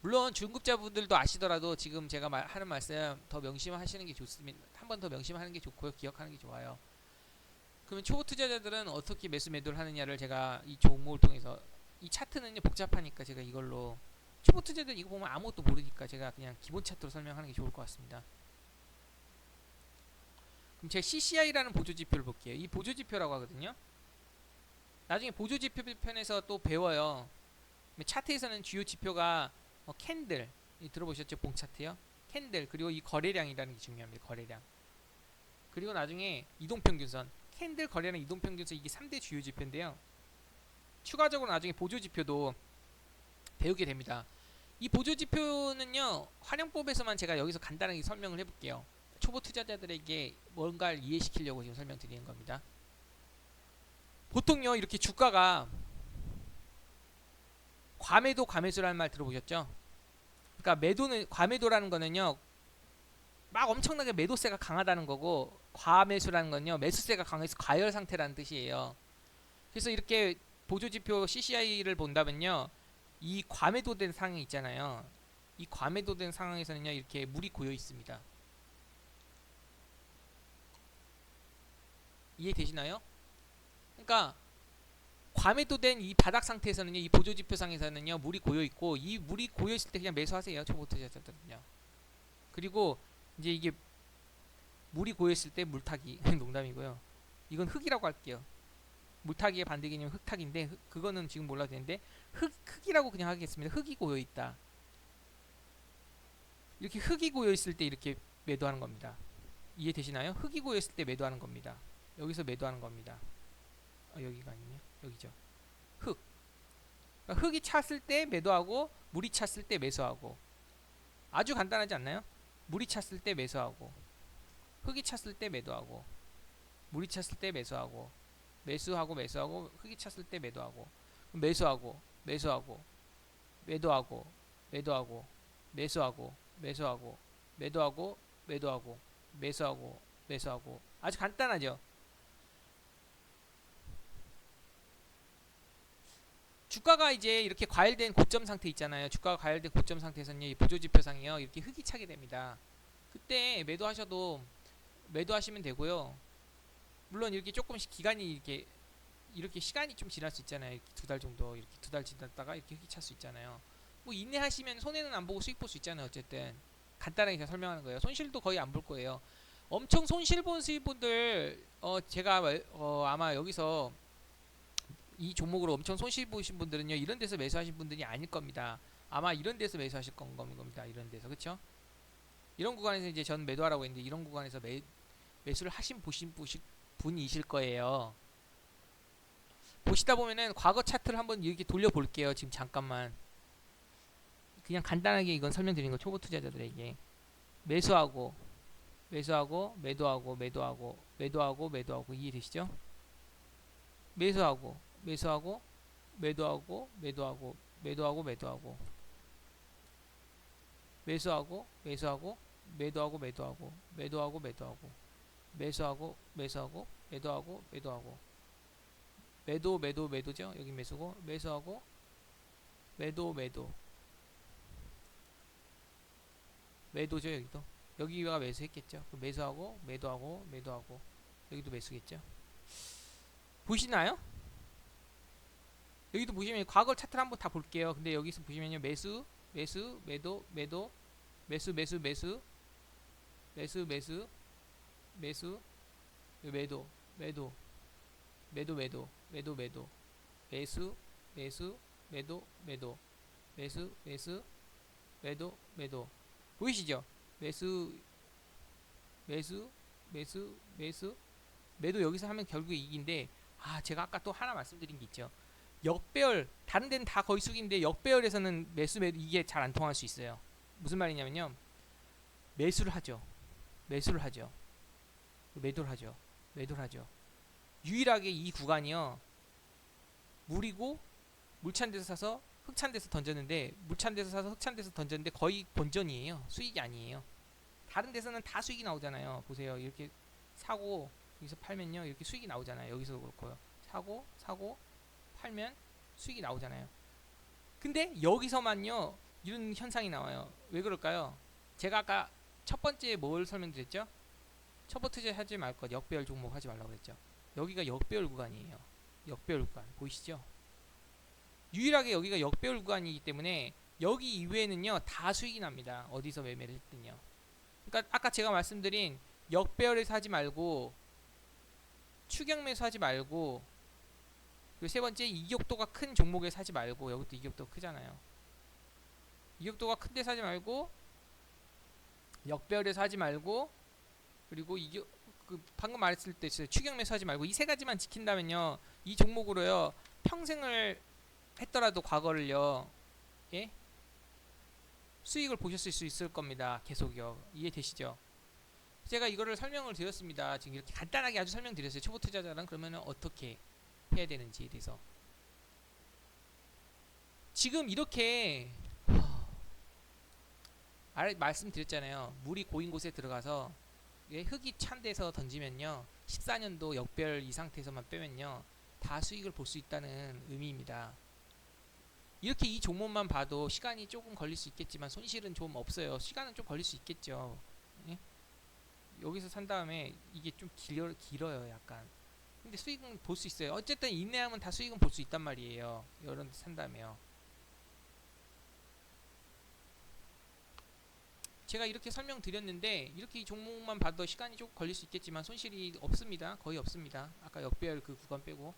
물론 중급자분들도 아시더라도 지금 제가 하는 말씀 더 명심하시는 게 좋습니다. 한 번 더 명심하는 게 좋고요. 기억하는 게 좋아요. 그러면 초보 투자자들은 어떻게 매수 매도를 하느냐를 제가 이 종목을 통해서 이 차트는 복잡하니까 제가 이걸로 초보 투자들 이거 보면 아무것도 모르니까 제가 그냥 기본 차트로 설명하는 게 좋을 것 같습니다. 그럼 제가 CCI라는 보조지표를 볼게요. 이 보조지표라고 하거든요. 나중에 보조지표 편에서 또 배워요. 차트에서는 주요 지표가 캔들 들어보셨죠? 봉차트요. 캔들 그리고 이 거래량이라는 게 중요합니다. 거래량. 그리고 나중에 이동평균선 캔들 거래량 이동평균선 이게 3대 주요 지표인데요. 추가적으로 나중에 보조지표도 배우게 됩니다. 이 보조지표는요. 활용법에서만 제가 여기서 간단하게 설명을 해볼게요. 초보 투자자들에게 뭔가를 이해시키려고 지금 설명드리는 겁니다. 보통요 이렇게 주가가 과매도 과매수라는 말 들어보셨죠? 그러니까 과매도라는 거는요 막 엄청나게 매도세가 강하다는 거고 과매수라는 건요 매수세가 강해서 과열 상태라는 뜻이에요. 그래서 이렇게 보조지표 CCI를 본다면요 이 과매도된 상황이 있잖아요. 이 과매도된 상황에서는요 이렇게 물이 고여 있습니다. 이해되시나요? 그러니까 과매도된 이 바닥 상태에서는요 이 보조지표상에서는요 물이 고여 있고 이 물이 고여 있을 때 그냥 매수하세요. 초보 투자자들은요. 그리고 이제 이게 물이 고여 있을 때 물타기 농담이고요. 이건 흙이라고 할게요. 물타기의 반대 개념은 흙타기인데 그거는 지금 몰라도 되는데 흙이라고 그냥 하겠습니다. 흙이 고여 있다. 이렇게 흙이 고여 있을 때 이렇게 매도하는 겁니다. 이해되시나요? 흙이 고여 있을 때 매도하는 겁니다. 여기서 매도하는 겁니다. 여기가 아니냐? 여기죠. 흙. 그러니까 흙이 찼을 때 매도하고 물이 찼을 때 매수하고. 아주 간단하지 않나요? 물이 찼을 때 매수하고 흙이 찼을 때 매도하고 물이 찼을 때 매수하고 매수하고 흙이 찼을 때 매도하고 매수하고 매도하고 매수하고 매수하고 아주 간단하죠. 주가가 이제 이렇게 과열된 고점 상태 있잖아요. 주가가 과열된 고점 상태에서는 이 보조지표상이요 이렇게 흙이 차게 됩니다. 그때 매도하시면 되고요. 물론 이렇게 조금씩 기간이 이렇게 시간이 좀 지날 수 있잖아요. 이렇게 2달 정도 이렇게 2달 지났다가 이렇게 흙이 찰 수 있잖아요. 뭐 인내하시면 손해는 안 보고 수익 볼 수 있잖아요. 어쨌든 간단하게 제가 설명하는 거예요. 손실도 거의 안 볼 거예요. 엄청 손실 본 수익분들 제가 아마 여기서 이 종목으로 엄청 손실 보신 분들은요 이런 데서 매수하신 분들이 아닐 겁니다. 아마 이런 데서 매수하실 겁니다. 이런 데서 그쵸? 이런 구간에서 이제 전 매도하라고 했는데 이런 구간에서 매수를 보신 분이실 거예요. 보시다 보면은 과거 차트를 한번 이렇게 돌려볼게요. 지금 잠깐만 그냥 간단하게 이건 설명드리는 거 초보 투자자들에게 매수하고 매도하고 이해되시죠? 매수하고 매도하고 매도하고 매도죠. 여기 매수고 매수하고 매도죠. 여기가 매수했겠죠. 매도하고 여기도 매수겠죠. 보시나요? 여기도 보시면 과거 차트를 한번 다 볼게요. 근데 여기서 보시면요 매수 매도 매수 매도 보이시죠? 매수 매도 여기서 하면 결국 이익인데 제가 아까 또 하나 말씀드린 게 있죠. 역배열 다른 데는 다 거의 수익인데 역배열에서는 매도 이게 잘 안 통할 수 있어요. 무슨 말이냐면요. 매도를 하죠. 매도를 하죠. 유일하게 이 구간이요. 물이고 물찬 데서 사서 흙찬 데서 던졌는데 물찬 데서 사서 흙찬 데서 던졌는데 거의 본전이에요. 수익이 아니에요. 다른 데서는 다 수익이 나오잖아요. 보세요. 이렇게 사고 여기서 팔면요. 이렇게 수익이 나오잖아요. 여기서도 그렇고요. 사고 팔면 수익이 나오잖아요. 근데 여기서만요. 이런 현상이 나와요. 왜 그럴까요? 제가 아까 첫 번째 뭘 설명드렸죠? 첫 번째 하지 말 것. 역배열 종목 하지 말라고 그랬죠. 여기가 역배열 구간이에요. 역배열 구간. 보이시죠? 유일하게 여기가 역배열 구간이기 때문에 여기 이외에는요. 다 수익이 납니다. 어디서 매매를 했든요. 그러니까 아까 제가 말씀드린 역배열에서 하지 말고 추격 매수하지 말고 그리고 세 번째 이격도가 큰 종목에 사지 말고 여기도 이격도가 크잖아요. 이격도가 큰데 사지 말고 역배열에서 하지 말고 그리고 방금 말했을 때 추격 매수하지 말고 이 세 가지만 지킨다면요. 이 종목으로요. 평생을 했더라도 과거를요. 예? 수익을 보셨을 수 있을 겁니다. 계속요. 이해되시죠? 제가 이거를 설명을 드렸습니다. 지금 이렇게 간단하게 아주 설명드렸어요. 초보 투자자랑 그러면 어떻게 해야 되는지에 대해서. 지금 이렇게 말씀드렸잖아요. 물이 고인 곳에 들어가서 흙이 찬 데서 던지면요. 14년도 역별 이 상태에서만 빼면요. 다 수익을 볼 수 있다는 의미입니다. 이렇게 이 종목만 봐도 시간이 조금 걸릴 수 있겠지만 손실은 좀 없어요. 시간은 좀 걸릴 수 있겠죠. 예? 여기서 산 다음에 이게 좀 길어요. 약간. 근데 수익은 볼 수 있어요. 어쨌든 인내하면 다 수익은 볼 수 있단 말이에요. 이런 데 산다며요. 제가 이렇게 설명드렸는데 이렇게 이 종목만 봐도 시간이 조금 걸릴 수 있겠지만 손실이 없습니다. 거의 없습니다. 아까 역배열 그 구간 빼고.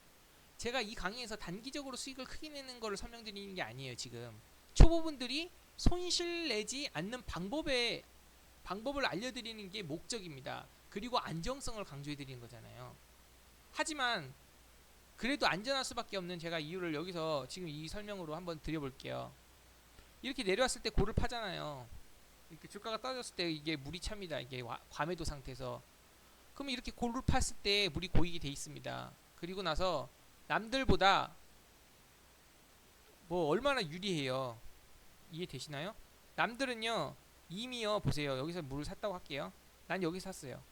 제가 이 강의에서 단기적으로 수익을 크게 내는 거를 설명드리는 게 아니에요. 지금 초보분들이 손실 내지 않는 방법을 알려드리는 게 목적입니다. 그리고 안정성을 강조해드리는 거잖아요. 하지만 그래도 안전할 수밖에 없는 제가 이유를 여기서 지금 이 설명으로 한번 드려볼게요. 이렇게 내려왔을 때 고를 파잖아요. 이렇게 주가가 떨어졌을 때 이게 물이 찹니다. 이게 과매도 상태에서. 그러면 이렇게 고를 팠을 때 물이 고이게 돼 있습니다. 그리고 나서 남들보다 뭐 얼마나 유리해요. 이해되시나요? 남들은요 이미요 보세요. 여기서 물을 샀다고 할게요. 난 여기 샀어요.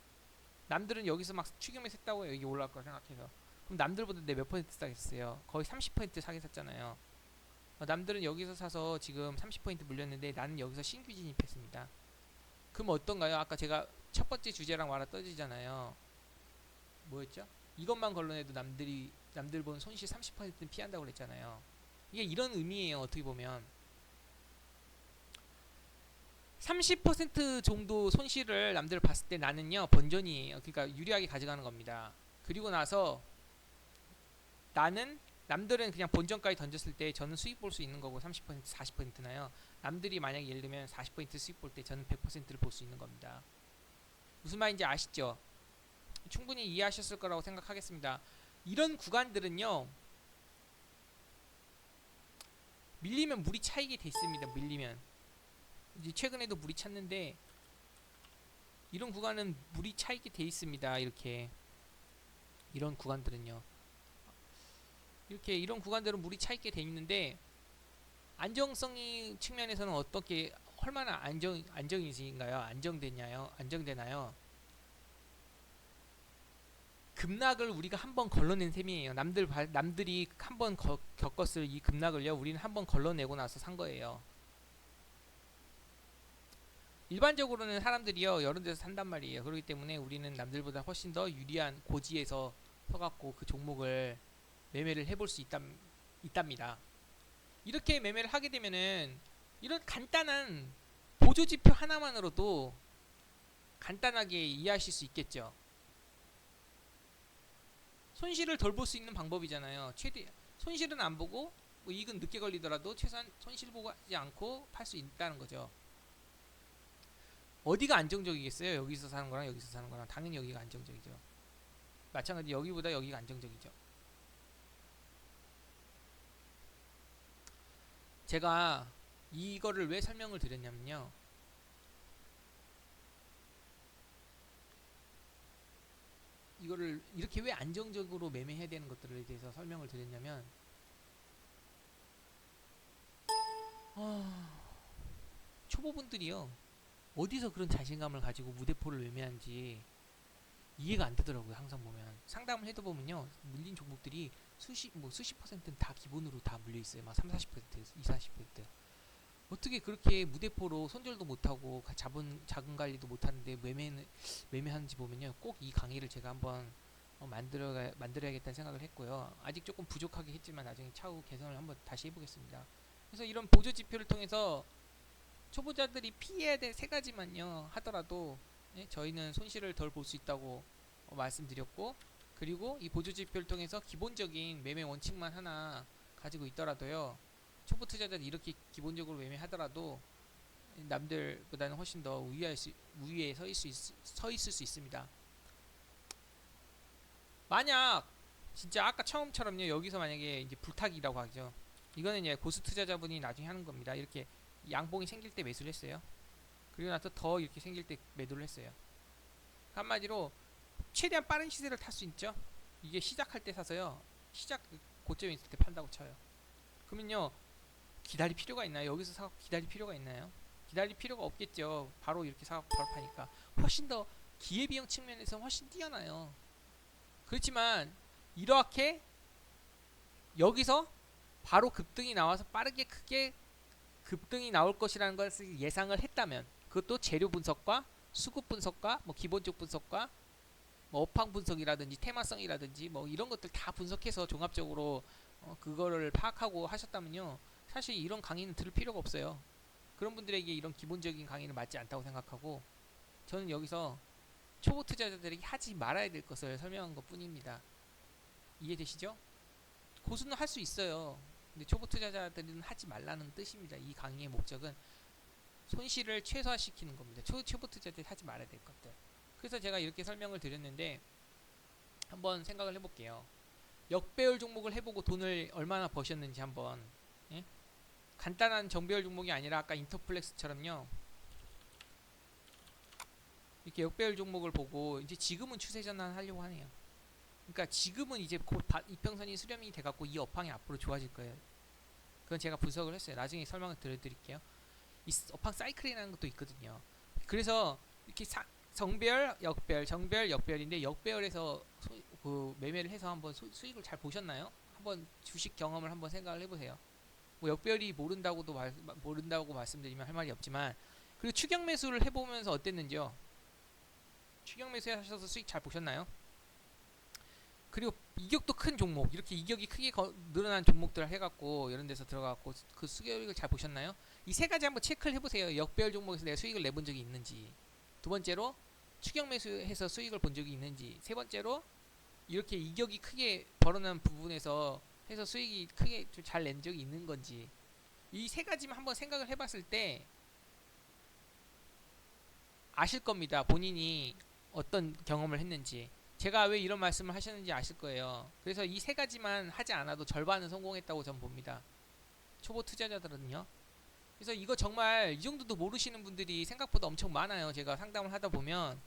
남들은 여기서 막 추격매수 했다고 여기 올라갈 거 생각해서. 그럼 남들보다 내 몇 퍼센트 싸게 샀어요? 거의 30% 사게 샀잖아요. 남들은 여기서 사서 지금 30% 물렸는데 나는 여기서 신규 진입했습니다. 그럼 어떤가요? 아까 제가 첫 번째 주제랑 말아 떠지잖아요. 뭐였죠? 이것만 걸러내도 남들 본 손실 30%는 피한다고 그랬잖아요. 이게 이런 의미예요. 어떻게 보면 30% 정도 손실을 남들 봤을 때 나는요 번전이에요. 그러니까 유리하게 가져가는 겁니다. 그리고 나서 나는 남들은 그냥 본전까지 던졌을 때 저는 수익 볼 수 있는 거고 30% 40%나요. 남들이 만약에 예를 들면 40% 수익 볼 때 저는 100%를 볼 수 있는 겁니다. 무슨 말인지 아시죠? 충분히 이해하셨을 거라고 생각하겠습니다. 이런 구간들은요 밀리면 물이 차이게 돼 있습니다. 밀리면 이제 최근에도 물이 찼는데 이런 구간은 물이 차이게 돼 있습니다. 이런 구간들은요 이렇게 이런 구간들은 물이 차있게 돼 있는데 안정성이 측면에서는 어떻게 얼마나 안정이신가요? 안정되나요? 급락을 우리가 한번 걸러낸 셈이에요. 남들이 한번 겪었을 이 급락을요, 우리는 한번 걸러내고 나서 산 거예요. 일반적으로는 사람들이요, 여러 데서 산단 말이에요. 그렇기 때문에 우리는 남들보다 훨씬 더 유리한 고지에서 서갖고 그 종목을 매매를 해볼 수 있답니다. 이렇게 매매를 하게 되면은 이런 간단한 보조지표 하나만으로도 간단하게 이해하실 수 있겠죠. 손실을 덜 볼 수 있는 방법이잖아요. 최대 손실은 안 보고 뭐 이익은 늦게 걸리더라도 최소한 손실 보고 하지 않고 팔 수 있다는 거죠. 어디가 안정적이겠어요? 여기서 사는 거랑 여기서 사는 거랑 당연히 여기가 안정적이죠. 마찬가지 여기보다 여기가 안정적이죠. 제가 이거를 왜 설명을 드렸냐면요. 이거를 이렇게 왜 안정적으로 매매해야 되는 것들에 대해서 설명을 드렸냐면 초보분들이요. 어디서 그런 자신감을 가지고 무대포를 매매하는지 이해가 안 되더라고요. 항상 보면 상담을 해도 보면요. 물린 종목들이 수십 퍼센트는 다 기본으로 다 물려 있어요. 막 3, 40%, 2, 40%. 어떻게 그렇게 무대포로 손절도 못하고 자금 관리도 못하는데 매매하는지 보면요. 꼭 이 강의를 제가 한번 만들어야겠다는 생각을 했고요. 아직 조금 부족하게 했지만 나중에 차후 개선을 한번 다시 해보겠습니다. 그래서 이런 보조 지표를 통해서 초보자들이 피해야 될 세 가지만요 하더라도 저희는 손실을 덜 볼 수 있다고 말씀드렸고, 그리고 이 보조 지표를 통해서 기본적인 매매 원칙만 하나 가지고 있더라도요 초보 투자자들이 이렇게 기본적으로 매매하더라도 남들보다는 훨씬 더 우위에 서 있을 수 있습니다. 만약 진짜 아까 처음처럼요 여기서 만약에 이제 불타기라고 하죠. 이거는 이제 고수 투자자분이 나중에 하는 겁니다. 이렇게 양봉이 생길 때 매수를 했어요. 그리고 나서 더 이렇게 생길 때 매도를 했어요. 한마디로 최대한 빠른 시세를 탈 수 있죠. 이게 시작할 때 사서요. 시작 고점에 있을 때 판다고 쳐요. 그러면요 기다릴 필요가 있나요? 여기서 사고 기다릴 필요가 있나요? 기다릴 필요가 없겠죠. 바로 이렇게 사고 바로 파니까 훨씬 더 기회비용 측면에서 훨씬 뛰어나요. 그렇지만 이렇게 여기서 바로 급등이 나와서 빠르게 크게 급등이 나올 것이라는 것을 예상을 했다면, 그것도 재료 분석과 수급 분석과 뭐 기본적 분석과 뭐 업황 분석이라든지 테마성이라든지 뭐 이런 것들 다 분석해서 종합적으로 그거를 파악하고 하셨다면요 사실 이런 강의는 들을 필요가 없어요. 그런 분들에게 이런 기본적인 강의는 맞지 않다고 생각하고, 저는 여기서 초보 투자자들에게 하지 말아야 될 것을 설명한 것 뿐입니다. 이해되시죠? 고수는 할 수 있어요. 근데 초보 투자자들은 하지 말라는 뜻입니다. 이 강의의 목적은 손실을 최소화시키는 겁니다. 초보 투자자들이 하지 말아야 될 것들. 그래서 제가 이렇게 설명을 드렸는데 한번 생각을 해볼게요. 역배열 종목을 해보고 돈을 얼마나 버셨는지 한번, 예? 간단한 정배열 종목이 아니라 아까 인터플렉스처럼요 이렇게 역배열 종목을 보고 이제 지금은 추세 전환하려고 하네요. 그러니까 지금은 이제 곧 이평선이 수렴이 돼갖고 이 업황이 앞으로 좋아질 거예요. 그건 제가 분석을 했어요. 나중에 설명을 드릴게요. 이 업황 사이클이라는 것도 있거든요. 그래서 이렇게 정배열, 역배열, 정배열, 역배열인데 역배열에서 그 매매를 해서 한번 수익을 잘 보셨나요? 한번 주식 경험을 한번 생각을 해보세요. 뭐 역별이 모른다고 말씀드리면 할 말이 없지만, 그리고 추격 매수를 해보면서 어땠는지요? 추격 매수 하셔서 수익 잘 보셨나요? 그리고 이격도 큰 종목, 이렇게 이격이 크게 늘어난 종목들 해갖고 이런 데서 들어가갖고 그 수익을 잘 보셨나요? 이 세 가지 한번 체크를 해보세요. 역별 종목에서 내가 수익을 내본 적이 있는지, 두 번째로 추격 매수해서 수익을 본 적이 있는지, 세 번째로 이렇게 이격이 크게 벌어난 부분에서 해서 수익이 크게 잘 낸 적이 있는 건지, 이 세 가지만 한번 생각을 해봤을 때 아실 겁니다. 본인이 어떤 경험을 했는지. 제가 왜 이런 말씀을 하셨는지 아실 거예요. 그래서 이 세 가지만 하지 않아도 절반은 성공했다고 저는 봅니다. 초보 투자자들은요. 그래서 이거 정말 이 정도도 모르시는 분들이 생각보다 엄청 많아요. 제가 상담을 하다 보면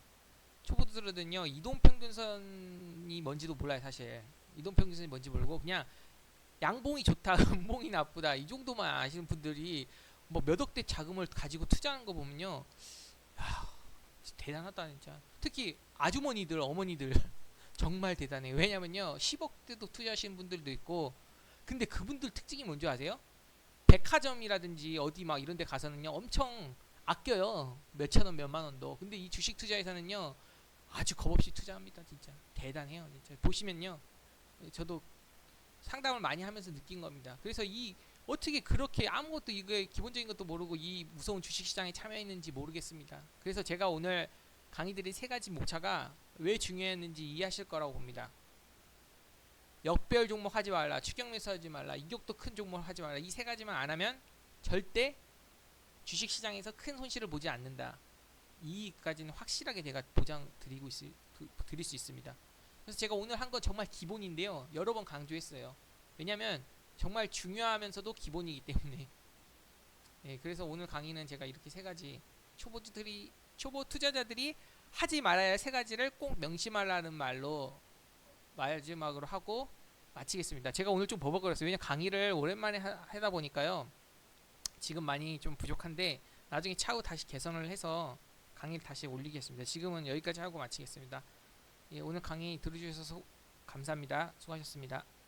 초보들은요, 이동평균선이 뭔지도 몰라요. 사실 이동평균선이 뭔지 모르고 그냥 양봉이 좋다 음봉이 나쁘다 이 정도만 아시는 분들이 뭐 몇 억대 자금을 가지고 투자하는 거 보면요, 야, 대단하다 진짜. 특히 아주머니들, 어머니들 정말 대단해요. 왜냐면요, 10억대도 투자하시는 분들도 있고. 근데 그분들 특징이 뭔지 아세요? 백화점이라든지 어디 막 이런 데 가서는요, 엄청 아껴요. 몇천 원, 몇만 원도. 근데 이 주식 투자에서는요, 아주 겁없이 투자합니다. 진짜 대단해요. 진짜 보시면요, 저도 상담을 많이 하면서 느낀 겁니다. 그래서 이 어떻게 그렇게 아무것도 이거 기본적인 것도 모르고 이 무서운 주식시장에 참여했는지 모르겠습니다. 그래서 제가 오늘 강의드린 세 가지 목차가 왜 중요했는지 이해하실 거라고 봅니다. 역별 종목 하지 말라, 추격 매수 하지 말라, 이격도 큰 종목 하지 말라. 이 세 가지만 안 하면 절대 주식시장에서 큰 손실을 보지 않는다. 이까지는 확실하게 제가 드릴 수 있습니다. 그래서 제가 오늘 한 건 정말 기본인데요, 여러 번 강조했어요. 왜냐하면 정말 중요하면서도 기본이기 때문에. 네, 그래서 오늘 강의는 제가 이렇게 세 가지, 초보 투자자들이 하지 말아야 할 세 가지를 꼭 명심하라는 말로 마지막으로 하고 마치겠습니다. 제가 오늘 좀 버벅거렸어요. 왜냐 강의를 오랜만에 하다 보니까요, 지금 많이 좀 부족한데 나중에 차후 다시 개선을 해서 강의를 다시 올리겠습니다. 지금은 여기까지 하고 마치겠습니다. 예, 오늘 강의 들어주셔서 감사합니다. 수고하셨습니다.